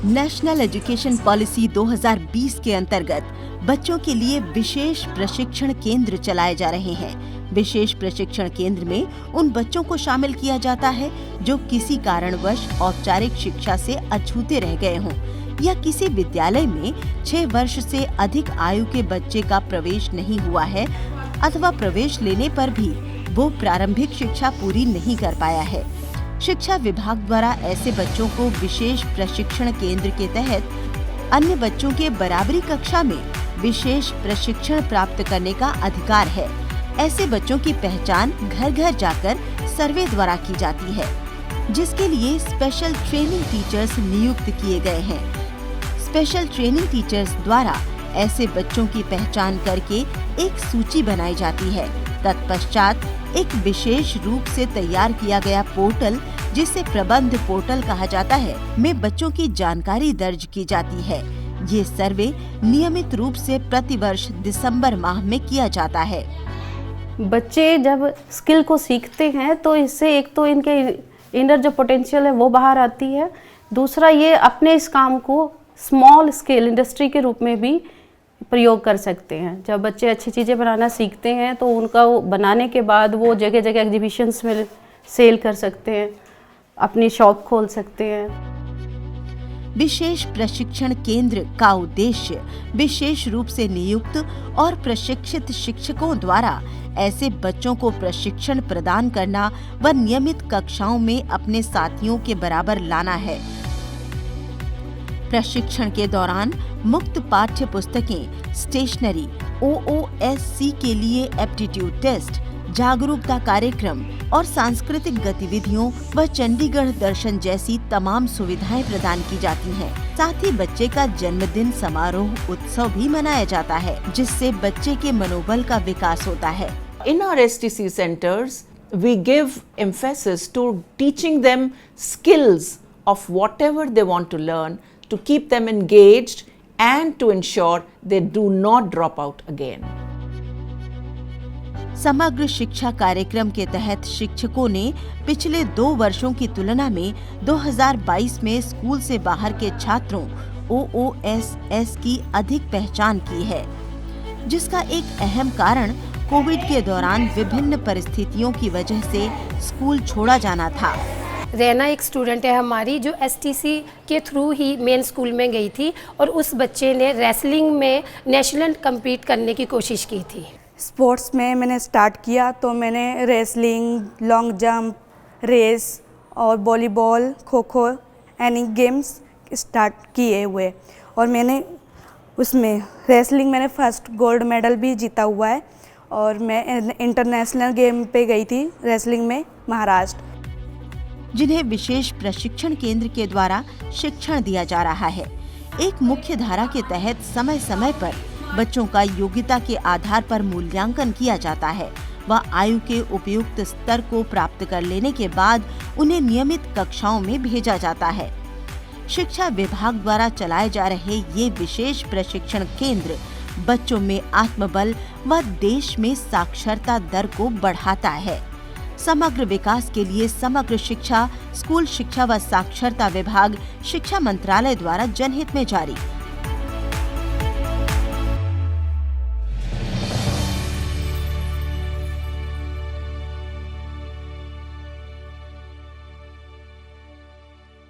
National education policy 2020 के अंतर्गत बच्चों के लिए विशेष प्रशिक्षण केंद्र चलाए जा रहे हैं। विशेष प्रशिक्षण केंद्र में उन बच्चों को शामिल किया जाता है जो किसी कारणवश औपचारिक शिक्षा से अछूते रह गए हों या किसी विद्यालय में 6 वर्ष से अधिक आयु के बच्चे का प्रवेश नहीं हुआ है अथवा प्रवेश लेने पर भी वो प्रारंभिक शिक्षा पूरी नहीं कर पाया है। शिक्षा विभाग द्वारा ऐसे बच्चों को विशेष प्रशिक्षण केंद्र के तहत अन्य बच्चों के बराबरी कक्षा में विशेष प्रशिक्षण प्राप्त करने का अधिकार है। ऐसे बच्चों की पहचान घर घर जाकर सर्वे द्वारा की जाती है, जिसके लिए स्पेशल ट्रेनिंग टीचर्स नियुक्त किए गए हैं। स्पेशल ट्रेनिंग टीचर्स द्वारा ऐसे बच्चों की पहचान करके एक सूची बनाई जाती है। तत्पश्चात एक विशेष रूप से तैयार किया गया पोर्टल, जिसे प्रबंध पोर्टल कहा जाता है, में बच्चों की जानकारी दर्ज की जाती है। ये सर्वे नियमित रूप से प्रतिवर्ष दिसंबर माह में किया जाता है। बच्चे जब स्किल को सीखते हैं तो इससे एक तो इनके इनर जो पोटेंशियल है वो बाहर आती है, दूसरा ये अपने इस काम को स्मॉल स्केल इंडस्ट्री के रूप में भी प्रयोग कर सकते हैं। जब बच्चे अच्छी चीज़ें बनाना सीखते हैं तो उनका वो बनाने के बाद वो जगह जगह एग्जीबिशंस में सेल कर सकते हैं, अपनी शॉप खोल सकते हैं। विशेष प्रशिक्षण केंद्र का उद्देश्य विशेष रूप से नियुक्त और प्रशिक्षित शिक्षकों द्वारा ऐसे बच्चों को प्रशिक्षण प्रदान करना व नियमित कक्षाओं में अपने साथियों के बराबर लाना है। प्रशिक्षण के दौरान मुक्त पाठ्य पुस्तकें, स्टेशनरी, OOSC के लिए एप्टीट्यूड टेस्ट, जागरूकता कार्यक्रम और सांस्कृतिक गतिविधियों व चंडीगढ़ दर्शन जैसी तमाम सुविधाएं प्रदान की जाती हैं। साथ ही बच्चे का जन्मदिन समारोह उत्सव भी मनाया जाता है, जिससे बच्चे के मनोबल का विकास होता है। In our STC centers, we give emphasis to teaching them skills of whatever they want to learn, to keep them engaged and to ensure they do not drop out again. समग्र शिक्षा कार्यक्रम के तहत शिक्षकों ने पिछले 2 वर्षों की तुलना में 2022 में स्कूल से बाहर के छात्रों OOSS की अधिक पहचान की है, जिसका एक अहम कारण कोविड के दौरान विभिन्न परिस्थितियों की वजह से स्कूल छोड़ा जाना था। रैना एक स्टूडेंट है हमारी जो STC के थ्रू ही मेन स्कूल में गई थी और उस बच्चे ने रेसलिंग में नेशनल कम्पीट करने की कोशिश की थी। स्पोर्ट्स में मैंने स्टार्ट किया तो मैंने रेसलिंग, लॉन्ग जंप, रेस और volleyball, kho kho any games start किए हुए और मैंने उसमें रेसलिंग मैंने फर्स्ट गोल्ड मेडल भी जीता हुआ है और मैं इंटरनेशनल गेम पे गई थी रेसलिंग में महाराष्ट्र। जिन्हें विशेष प्रशिक्षण केंद्र के द्वारा शिक्षण दिया जा रहा है। एक मुख्य धारा के तहत समय समय पर बच्चों का योग्यता के आधार पर मूल्यांकन किया जाता है व आयु के उपयुक्त स्तर को प्राप्त कर लेने के बाद उन्हें नियमित कक्षाओं में भेजा जाता है। शिक्षा विभाग द्वारा चलाए जा रहे ये विशेष प्रशिक्षण केंद्र बच्चों में आत्मबल व देश में साक्षरता दर को बढ़ाता है। समग्र विकास के लिए समग्र शिक्षा, स्कूल शिक्षा व साक्षरता विभाग, शिक्षा मंत्रालय द्वारा जनहित में जारी